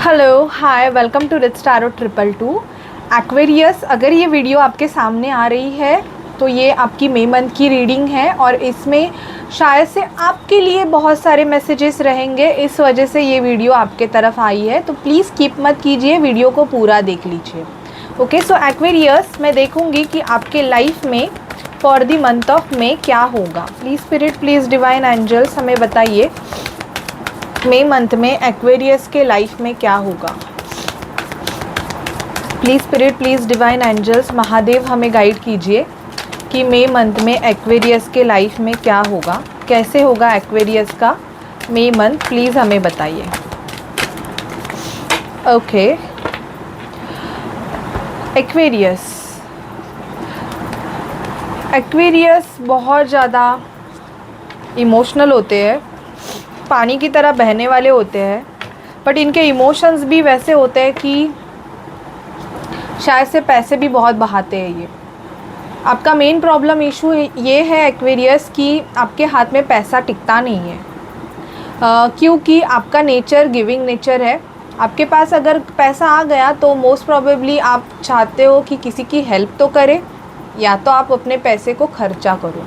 Hello hi welcome to Rich Tarot 222 Aquarius. अगर ये video आपके सामने आ रही है तो ये आपकी मई मंथ की रीडिंग है और इसमें शायद से आपके लिए बहुत सारे मैसेजेस रहेंगे, इस वजह से ये वीडियो आपके तरफ आई है। तो प्लीज़ स्किप मत कीजिए, वीडियो को पूरा देख लीजिए। ओके, सो एक्वेरियस मैं देखूंगी कि आपके लाइफ में फॉर द मंथ ऑफ में क्या होगा। Please spirit, please divine angels हमें बताइए मई मंथ में एक्वेरियस के लाइफ में क्या होगा। Please spirit, please divine angels, Mahadev हमें गाइड कीजिए कि मई मंथ में एक्वेरियस के लाइफ में क्या होगा, कैसे होगा एक्वेरियस का मई मंथ, प्लीज़ हमें बताइए। ओके, एक्वेरियस बहुत ज़्यादा इमोशनल होते हैं, पानी की तरह बहने वाले होते हैं, बट इनके इमोशंस भी वैसे होते हैं कि शायद से पैसे भी बहुत बहाते हैं। ये आपका मेन प्रॉब्लम इशू ये है एक्वेरियस कि आपके हाथ में पैसा टिकता नहीं है, क्योंकि आपका नेचर गिविंग नेचर है। आपके पास अगर पैसा आ गया तो मोस्ट प्रोबेबली आप चाहते हो कि किसी की हेल्प तो करे या तो आप अपने पैसे को खर्चा करो।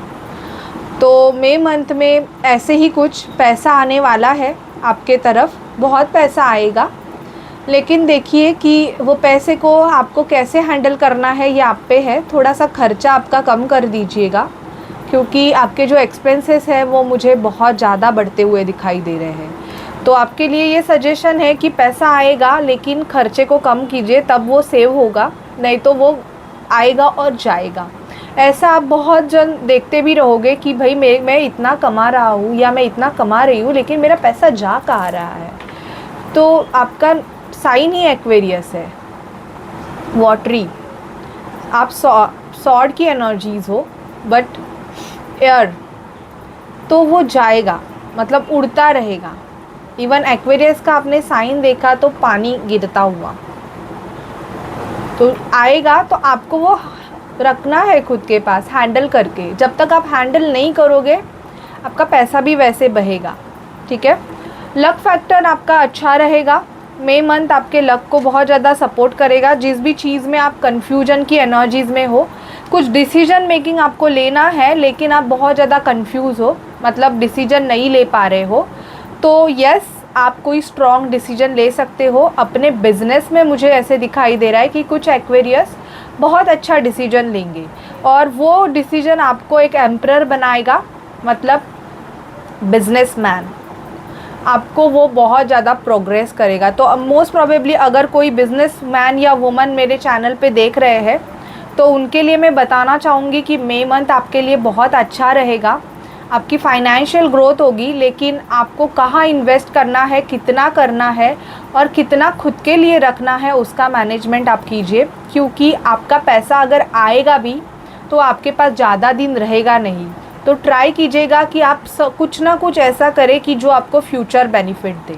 तो मई मंथ में ऐसे ही कुछ पैसा आने वाला है आपके तरफ, बहुत पैसा आएगा, लेकिन देखिए कि वो पैसे को आपको कैसे हैंडल करना है ये आप पे है। थोड़ा सा खर्चा आपका कम कर दीजिएगा, क्योंकि आपके जो एक्सपेंसेस हैं वो मुझे बहुत ज़्यादा बढ़ते हुए दिखाई दे रहे हैं। तो आपके लिए ये सजेशन है कि पैसा आएगा लेकिन खर्चे को कम कीजिए, तब वो सेव होगा, नहीं तो वो आएगा और जाएगा। ऐसा आप बहुत जन देखते भी रहोगे कि भाई मैं इतना कमा रहा हूँ या मैं इतना कमा रही हूँ लेकिन मेरा पैसा जा कहाँ रहा है। तो आपका साइन ही एक्वेरियस है, वाटरी। आप सॉर्ड की एनर्जीज़ हो बट एयर, तो वो जाएगा, मतलब उड़ता रहेगा। इवन एक्वेरियस का आपने साइन देखा तो पानी गिरता हुआ, तो आएगा तो आपको वो रखना है खुद के पास हैंडल करके। जब तक आप हैंडल नहीं करोगे आपका पैसा भी वैसे बहेगा, ठीक है। लक फैक्टर आपका अच्छा रहेगा, मई मंथ आपके लक को बहुत ज़्यादा सपोर्ट करेगा। जिस भी चीज़ में आप कन्फ्यूजन की एनर्जीज़ में हो, कुछ डिसीजन मेकिंग आपको लेना है लेकिन आप बहुत ज़्यादा कन्फ्यूज़ हो, मतलब डिसीजन नहीं ले पा रहे हो, तो यस आप कोई स्ट्रॉन्ग डिसीजन ले सकते हो अपने बिजनेस में। मुझे ऐसे दिखाई दे रहा है कि कुछ एक्वेरियस बहुत अच्छा डिसीजन लेंगे और वो डिसीजन आपको एक एम्परर बनाएगा, मतलब बिजनेसमैन। आपको वो बहुत ज़्यादा प्रोग्रेस करेगा। तो मोस्ट प्रोबेबली अगर कोई बिजनेसमैन या वुमन मेरे चैनल पे देख रहे हैं तो उनके लिए मैं बताना चाहूँगी कि मई मंथ आपके लिए बहुत अच्छा रहेगा। आपकी फाइनेंशियल ग्रोथ होगी, लेकिन आपको कहाँ इन्वेस्ट करना है, कितना करना है और कितना खुद के लिए रखना है उसका मैनेजमेंट आप कीजिए, क्योंकि आपका पैसा अगर आएगा भी तो आपके पास ज़्यादा दिन रहेगा नहीं। तो ट्राई कीजिएगा कि आप कुछ ना कुछ ऐसा करें कि जो आपको फ्यूचर बेनिफिट दे।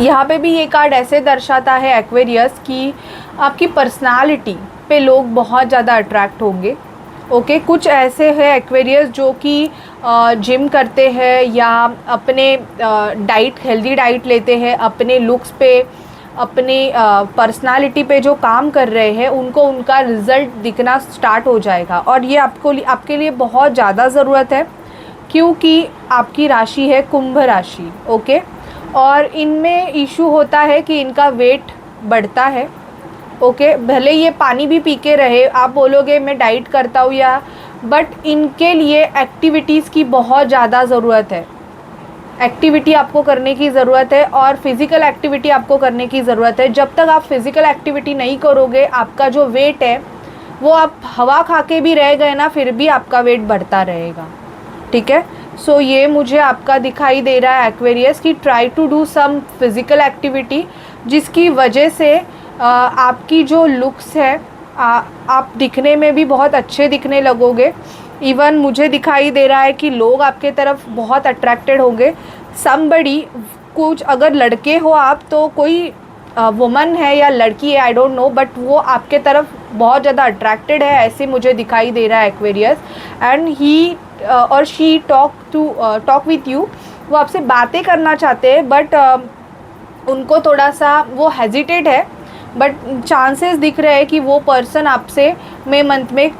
यहाँ पे भी ये कार्ड ऐसे दर्शाता है एक्वेरियस कि आपकी पर्सनालिटी पे लोग बहुत ज़्यादा अट्रैक्ट होंगे। ओके, कुछ ऐसे हैं एक्वेरियस जो कि जिम करते हैं या अपने डाइट, हेल्दी डाइट लेते हैं, अपने लुक्स पे, अपने पर्सनालिटी पे जो काम कर रहे हैं उनको उनका रिज़ल्ट दिखना स्टार्ट हो जाएगा। और ये आपके लिए बहुत ज़्यादा ज़रूरत है, क्योंकि आपकी राशि है कुंभ राशि। ओके, और इनमें इशू होता है कि इनका वेट बढ़ता है। ओके, भले ये पानी भी पी के रहे, आप बोलोगे मैं डाइट करता हूँ या, बट इनके लिए एक्टिविटीज़ की बहुत ज़्यादा ज़रूरत है। एक्टिविटी आपको करने की ज़रूरत है और फिज़िकल एक्टिविटी आपको करने की ज़रूरत है। जब तक आप फिज़िकल एक्टिविटी नहीं करोगे आपका जो वेट है वो, आप हवा खा के भी रह गए ना फिर भी आपका वेट बढ़ता रहेगा, ठीक है। सो ये मुझे आपका दिखाई दे रहा है एक्वेरियस कि try to do some physical activity, जिसकी वजह से आपकी जो लुक्स है, आप दिखने में भी बहुत अच्छे दिखने लगोगे। इवन मुझे दिखाई दे रहा है कि लोग आपके तरफ बहुत अट्रैक्टेड होंगे। समबडी, कुछ अगर लड़के हो आप तो कोई वुमन है या लड़की है, आई डोंट नो, बट वो आपके तरफ बहुत ज़्यादा अट्रैक्टेड है, ऐसे मुझे दिखाई दे रहा है एक्वेरियस। एंड ही और शी टॉक विथ यू, वो आपसे बातें करना चाहते हैं, बट उनको थोड़ा सा वो हेजिटेट है, बट चांसेस दिख रहे हैं कि वो पर्सन आपसे मई मंथ में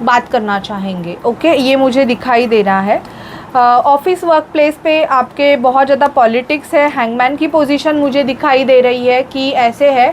बात करना चाहेंगे। ओके, ये मुझे दिखाई दे रहा है। ऑफिस वर्क प्लेस पे आपके बहुत ज़्यादा पॉलिटिक्स है। हैंगमैन की पोजीशन मुझे दिखाई दे रही है कि ऐसे है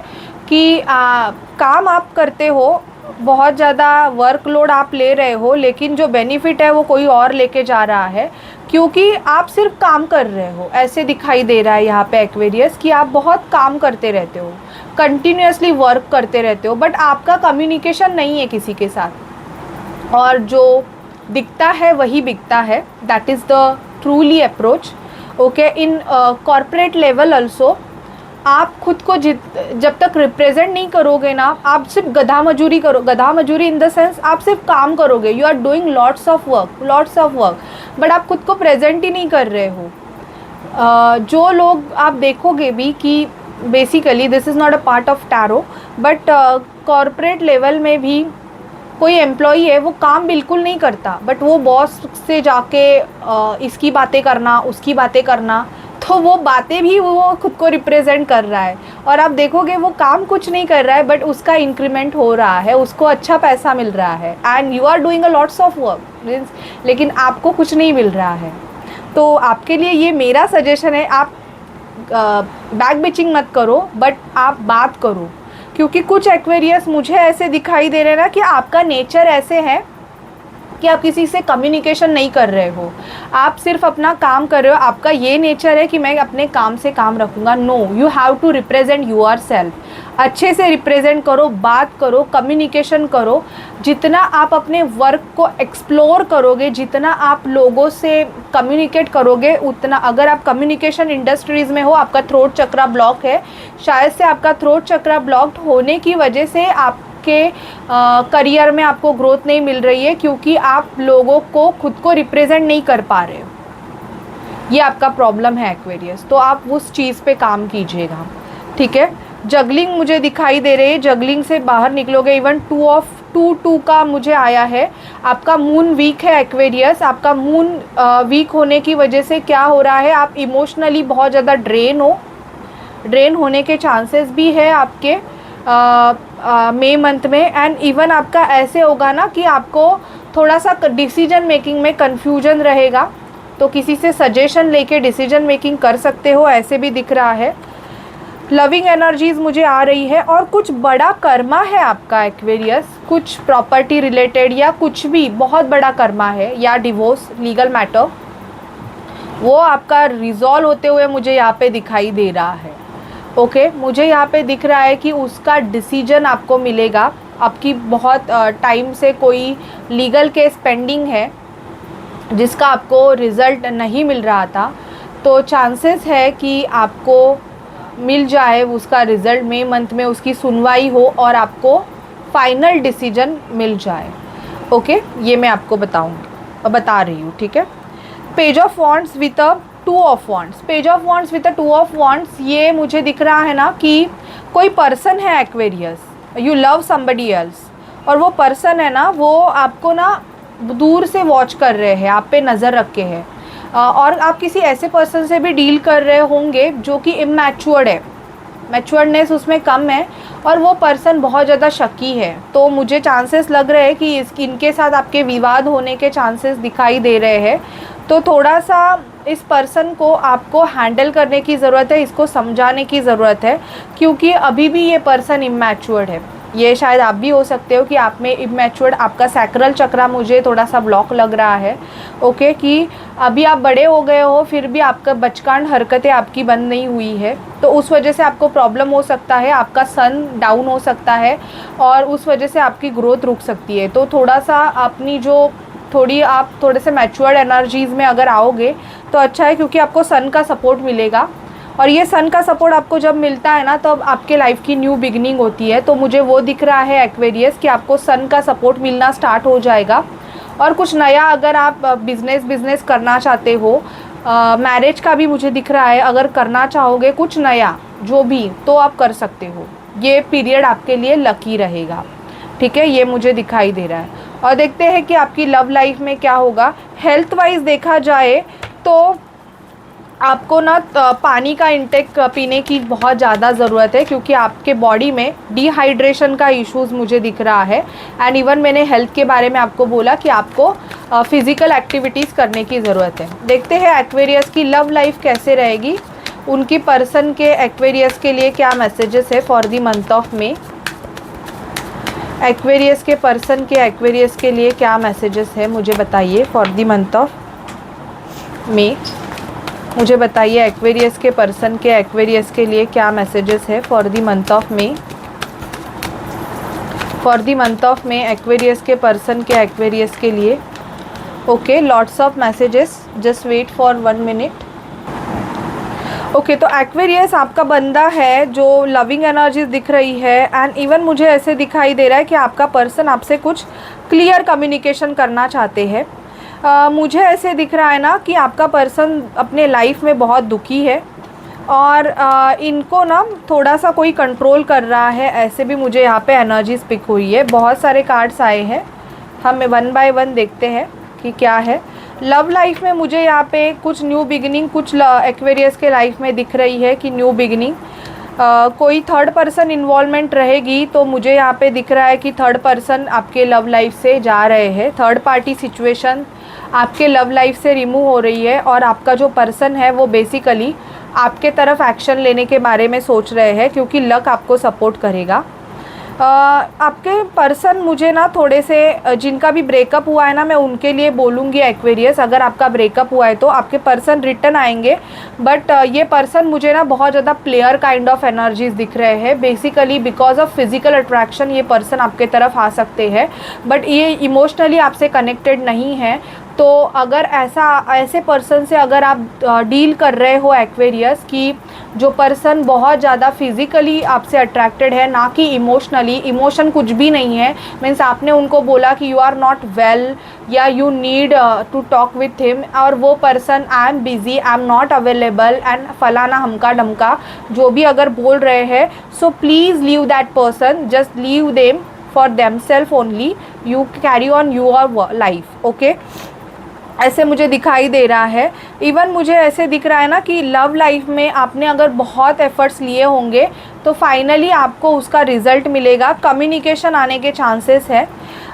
कि काम आप करते हो, बहुत ज़्यादा वर्कलोड आप ले रहे हो, लेकिन जो बेनिफिट है वो कोई और लेके जा रहा है, क्योंकि आप सिर्फ काम कर रहे हो। ऐसे दिखाई दे रहा है यहाँ पे एक्वेरियस कि आप बहुत काम करते रहते हो, कंटिन्यूसली वर्क करते रहते हो, बट आपका कम्युनिकेशन नहीं है किसी के साथ, और जो दिखता है वही बिकता है। That is the truly approach. Okay, in corporate level also आप खुद को जब तक रिप्रेजेंट नहीं करोगे ना, आप सिर्फ गधा मजूरी करो। गधा मजूरी इन द सेंस आप सिर्फ काम करोगे, you are doing lots of work, but आप खुद को प्रेजेंट ही नहीं कर रहे हो। जो लोग आप देखोगे भी कि basically this is not a part of tarot, but corporate level में भी कोई एम्प्लॉई है वो काम बिल्कुल नहीं करता, बट वो बॉस से जाके इसकी बातें करना, उसकी बातें करना, तो वो बातें भी वो खुद को रिप्रेजेंट कर रहा है। और आप देखोगे वो काम कुछ नहीं कर रहा है, बट उसका इंक्रीमेंट हो रहा है, उसको अच्छा पैसा मिल रहा है, and you are doing a lots of work means, लेकिन आपको कुछ नहीं मिल रहा है। तो आपके लिए ये मेरा सजेशन है, आप बैक बिचिंग मत करो, बट आप बात करो, क्योंकि कुछ एक्वेरियस मुझे ऐसे दिखाई दे रहे हैं ना कि आपका नेचर ऐसे है कि आप किसी से कम्युनिकेशन नहीं कर रहे हो, आप सिर्फ अपना काम कर रहे हो। आपका ये नेचर है कि मैं अपने काम से काम रखूँगा। No, you have to represent yourself. अच्छे से रिप्रेजेंट करो, बात करो, कम्युनिकेशन करो। जितना आप अपने वर्क को एक्सप्लोर करोगे, जितना आप लोगों से कम्युनिकेट करोगे, उतना, अगर आप कम्युनिकेशन इंडस्ट्रीज़ में हो, आपका थ्रोट चक्रा ब्लॉक है, शायद से आपका थ्रोट चक्रा ब्लॉक्ड होने की वजह से आपके करियर में आपको ग्रोथ नहीं मिल रही है, क्योंकि आप लोगों को खुद को रिप्रेजेंट नहीं कर पा रहे हो। ये आपका प्रॉब्लम है एक्वेरियस, तो आप उस चीज़ पे काम कीजिएगा, ठीक है। जगलिंग मुझे दिखाई दे रही है, जगलिंग से बाहर निकलोगे। इवन 2 का मुझे आया है। आपका मून वीक है एक्वेरियस। आपका मून वीक होने की वजह से क्या हो रहा है, आप इमोशनली बहुत ज़्यादा ड्रेन होने के चांसेस भी है आपके मई मंथ में। एंड इवन आपका ऐसे होगा ना कि आपको थोड़ा सा डिसीजन मेकिंग में कन्फ्यूजन रहेगा, तो किसी से सजेशन लेके डिसीजन मेकिंग कर सकते हो, ऐसे भी दिख रहा है। लविंग एनर्जीज मुझे आ रही है, और कुछ बड़ा कर्मा है आपका एक्वेरियस, कुछ प्रॉपर्टी रिलेटेड या कुछ भी बहुत बड़ा कर्मा है, या डिवोर्स, लीगल मैटर, वो आपका रिजॉल्व होते हुए मुझे यहाँ पे दिखाई दे रहा है। ओके, मुझे यहाँ पे दिख रहा है कि उसका डिसीजन आपको मिलेगा। आपकी बहुत टाइम से कोई लीगल केस पेंडिंग है जिसका आपको रिज़ल्ट नहीं मिल रहा था, तो चांसेस है कि आपको मिल जाए उसका रिज़ल्ट, मई मंथ में उसकी सुनवाई हो और आपको फाइनल डिसीजन मिल जाए। ओके, ये मैं आपको बता रही हूँ, ठीक है। Page of wands with a 2 of wands, page of wands with a 2 of wands, ये मुझे दिख रहा है ना कि कोई पर्सन है Aquarius, you love somebody else, और वो पर्सन है ना, वो आपको ना दूर से वॉच कर रहे हैं, आप पे नज़र रख के है, और आप किसी ऐसे पर्सन से भी डील कर रहे होंगे जो कि इमैच्योर्ड है, मैच्योर्डनेस उसमें कम है, और वो पर्सन बहुत ज़्यादा शकी है। तो मुझे चांसेस लग रहे हैं कि इनके साथ आपके विवाद होने के चांसेस दिखाई दे रहे हैं। तो थोड़ा सा इस पर्सन को आपको हैंडल करने की ज़रूरत है, इसको समझाने की ज़रूरत है, क्योंकि अभी भी ये पर्सन इमैच्योर्ड है। ये शायद आप भी हो सकते हो कि आप में इमैच्योर्ड, आपका सैक्रल चक्रा मुझे थोड़ा सा ब्लॉक लग रहा है। ओके, कि अभी आप बड़े हो गए हो, फिर भी आपका बचकान हरकतें आपकी बंद नहीं हुई है, तो उस वजह से आपको प्रॉब्लम हो सकता है, आपका सन डाउन हो सकता है, और उस वजह से आपकी ग्रोथ रुक सकती है। तो थोड़ा सा अपनी जो आप थोड़े से मैच्योर्ड एनर्जीज़ में अगर आओगे तो अच्छा है, क्योंकि आपको सन का सपोर्ट मिलेगा, और ये सन का सपोर्ट आपको जब मिलता है ना, तो अब आपके लाइफ की न्यू बिगनिंग होती है। तो मुझे वो दिख रहा है एक्वेरियस कि आपको सन का सपोर्ट मिलना स्टार्ट हो जाएगा, और कुछ नया अगर आप बिज़नेस करना चाहते हो, मैरिज का भी मुझे दिख रहा है, अगर करना चाहोगे कुछ नया जो भी, तो आप कर सकते हो। ये पीरियड आपके लिए लकी रहेगा, ठीक है, ये मुझे दिखाई दे रहा है। और देखते हैं कि आपकी लव लाइफ में क्या होगा। हेल्थ वाइज देखा जाए तो आपको ना पानी का इंटेक पीने की बहुत ज़्यादा ज़रूरत है, क्योंकि आपके बॉडी में डिहाइड्रेशन का इश्यूज़ मुझे दिख रहा है। एंड इवन मैंने हेल्थ के बारे में आपको बोला कि आपको फिज़िकल एक्टिविटीज़ करने की ज़रूरत है। देखते हैं एक्वेरियस की लव लाइफ कैसे रहेगी, उनकी पर्सन के एक्वेरियस के लिए क्या मैसेजेस है for the month of May. Aquarius के पर्सन के एक्वेरियस के लिए क्या मैसेजेस है मुझे बताइए फॉर द मंथ ऑफ मे। मुझे बताइए एक्वेरियस के पर्सन के एक्वेरियस के लिए क्या मैसेजेस है for the month of May. For the month of May Aquarius के पर्सन के एक्वेरियस के लिए। Okay, lots of messages, just wait for 1 minute. Okay, तो एक्वेरियस आपका बंदा है जो लविंग एनर्जीज दिख रही है। एंड इवन मुझे ऐसे दिखाई दे रहा है कि आपका पर्सन आपसे कुछ क्लियर कम्युनिकेशन करना चाहते हैं। मुझे ऐसे दिख रहा है ना कि आपका पर्सन अपने लाइफ में बहुत दुखी है और इनको ना थोड़ा सा कोई कंट्रोल कर रहा है, ऐसे भी मुझे यहाँ पे एनर्जीज पिक हुई है। बहुत सारे कार्ड्स आए हैं, हम 1 बाय 1 देखते हैं कि क्या है। लव लाइफ में मुझे यहाँ पे कुछ न्यू बिगिनिंग, कुछ एक्वेरियस के लाइफ में दिख रही है कि न्यू बिगिनिंग, कोई थर्ड पर्सन इन्वॉल्वमेंट रहेगी। तो मुझे यहाँ पे दिख रहा है कि थर्ड पर्सन आपके लव लाइफ से जा रहे हैं, थर्ड पार्टी सिचुएशन आपके लव लाइफ से रिमूव हो रही है और आपका जो पर्सन है वो बेसिकली आपके तरफ एक्शन लेने के बारे में सोच रहे हैं, क्योंकि लक आपको सपोर्ट करेगा। आपके पर्सन मुझे ना थोड़े से, जिनका भी ब्रेकअप हुआ है ना, मैं उनके लिए बोलूँगी एक्वेरियस, अगर आपका ब्रेकअप हुआ है तो आपके पर्सन रिटर्न आएंगे। बट ये पर्सन मुझे ना बहुत ज़्यादा प्लेयर काइंड ऑफ एनर्जीज दिख रहे हैं। Basically because of physical attraction ये पर्सन आपके तरफ आ सकते हैं, बट ये इमोशनली आपसे कनेक्टेड नहीं है। तो अगर ऐसे पर्सन से अगर आप डील कर रहे हो एक्वेरियस, कि जो पर्सन बहुत ज़्यादा फिज़िकली आपसे अट्रैक्टेड है ना कि इमोशनली, इमोशन कुछ भी नहीं है, मीन्स आपने उनको बोला कि यू आर नॉट वेल या you need to talk with him, और वो person I am busy, I am not available and फलाना हमका डमका जो भी अगर बोल रहे हैं, so please leave that person, just leave them for themself only, you carry on your life. Okay, ऐसे मुझे दिखाई दे रहा है। इवन मुझे ऐसे दिख रहा है ना कि लव लाइफ में आपने अगर बहुत एफर्ट्स लिए होंगे तो फाइनली आपको उसका रिज़ल्ट मिलेगा। कम्युनिकेशन आने के चांसेस है,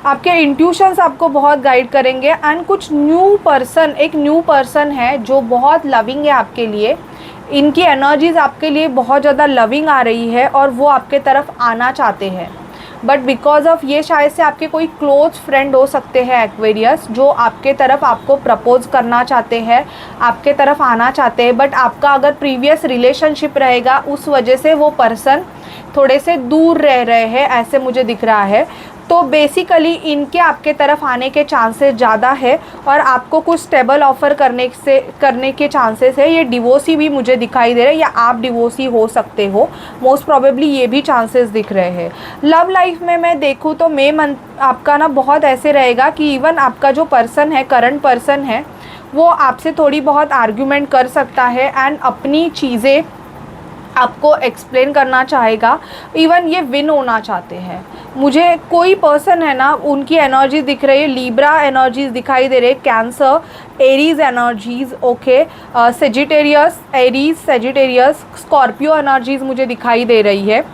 आपके इंट्यूशंस आपको बहुत गाइड करेंगे। एंड कुछ न्यू पर्सन, एक न्यू पर्सन है जो बहुत लविंग है आपके लिए, इनकी एनर्जीज़ आपके लिए बहुत ज़्यादा लविंग आ रही है और वो आपके तरफ आना चाहते हैं। बट बिकॉज ऑफ ये शायद से आपके कोई क्लोज फ्रेंड हो सकते हैं एक्वेरियस, जो आपके तरफ आपको प्रपोज करना चाहते हैं, आपके तरफ आना चाहते हैं। बट आपका अगर प्रीवियस रिलेशनशिप रहेगा, उस वजह से वो पर्सन थोड़े से दूर रह रहे हैं, ऐसे मुझे दिख रहा है। तो बेसिकली इनके आपके तरफ आने के चांसेस ज़्यादा है और आपको कुछ स्टेबल ऑफ़र करने के चांसेस है। ये डिवोर्सी भी मुझे दिखाई दे रहा है, या आप डिवोर्सी हो सकते हो, मोस्ट प्रोबेबली ये भी चांसेस दिख रहे हैं। लव लाइफ में मैं देखूँ तो मे मंथ आपका ना बहुत ऐसे रहेगा कि इवन आपका जो पर्सन है, करंट पर्सन है, वो आपसे थोड़ी बहुत आर्ग्यूमेंट कर सकता है एंड अपनी चीज़ें आपको एक्सप्लेन करना चाहेगा। इवन ये विन होना चाहते हैं। मुझे कोई पर्सन है ना, उनकी एनर्जी दिख रही है, लीब्रा एनर्जीज दिखाई दे रही है, Cancer, Aries energies, okay, Sagittarius, Aries, Sagittarius, Scorpio energies मुझे दिखाई दे रही है।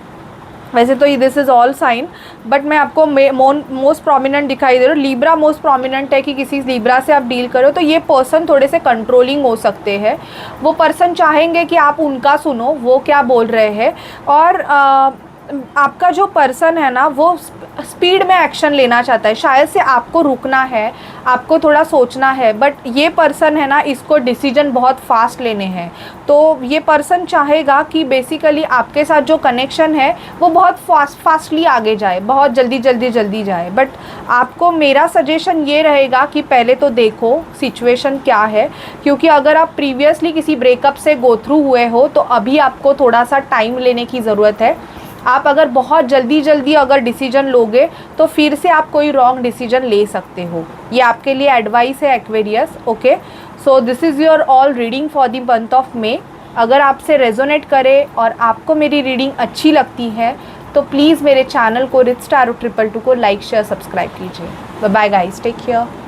वैसे तो this is all sign, but मैं आपको मोस्ट प्रोमिनेंट दिखाई दे रहा हूँ। लीब्रा मोस्ट प्रोमिनेंट है कि किसी लीब्रा से आप डील करो तो ये पर्सन थोड़े से कंट्रोलिंग हो सकते हैं। वो पर्सन चाहेंगे कि आप उनका सुनो, वो क्या बोल रहे हैं। और आपका जो पर्सन है ना, वो स्पीड में एक्शन लेना चाहता है। शायद से आपको रुकना है, आपको थोड़ा सोचना है, बट ये पर्सन है ना, इसको डिसीजन बहुत फास्ट लेने हैं। तो ये पर्सन चाहेगा कि बेसिकली आपके साथ जो कनेक्शन है वो बहुत फास्टली आगे जाए, बहुत जल्दी जाए। बट आपको मेरा सजेशन ये रहेगा कि पहले तो देखो सिचुएशन क्या है, क्योंकि अगर आप प्रीवियसली किसी ब्रेकअप से गो थ्रू हुए हो तो अभी आपको थोड़ा सा टाइम लेने की ज़रूरत है। आप अगर बहुत जल्दी अगर डिसीजन लोगे तो फिर से आप कोई रॉन्ग डिसीजन ले सकते हो। ये आपके लिए एडवाइस है Aquarius. Okay, so this is your all reading for the month of मे। अगर आपसे रेजोनेट करे और आपको मेरी रीडिंग अच्छी लगती है तो प्लीज़ मेरे चैनल को रिच टैरो 222 को लाइक शेयर सब्सक्राइब कीजिए। Bye bye guys, take care.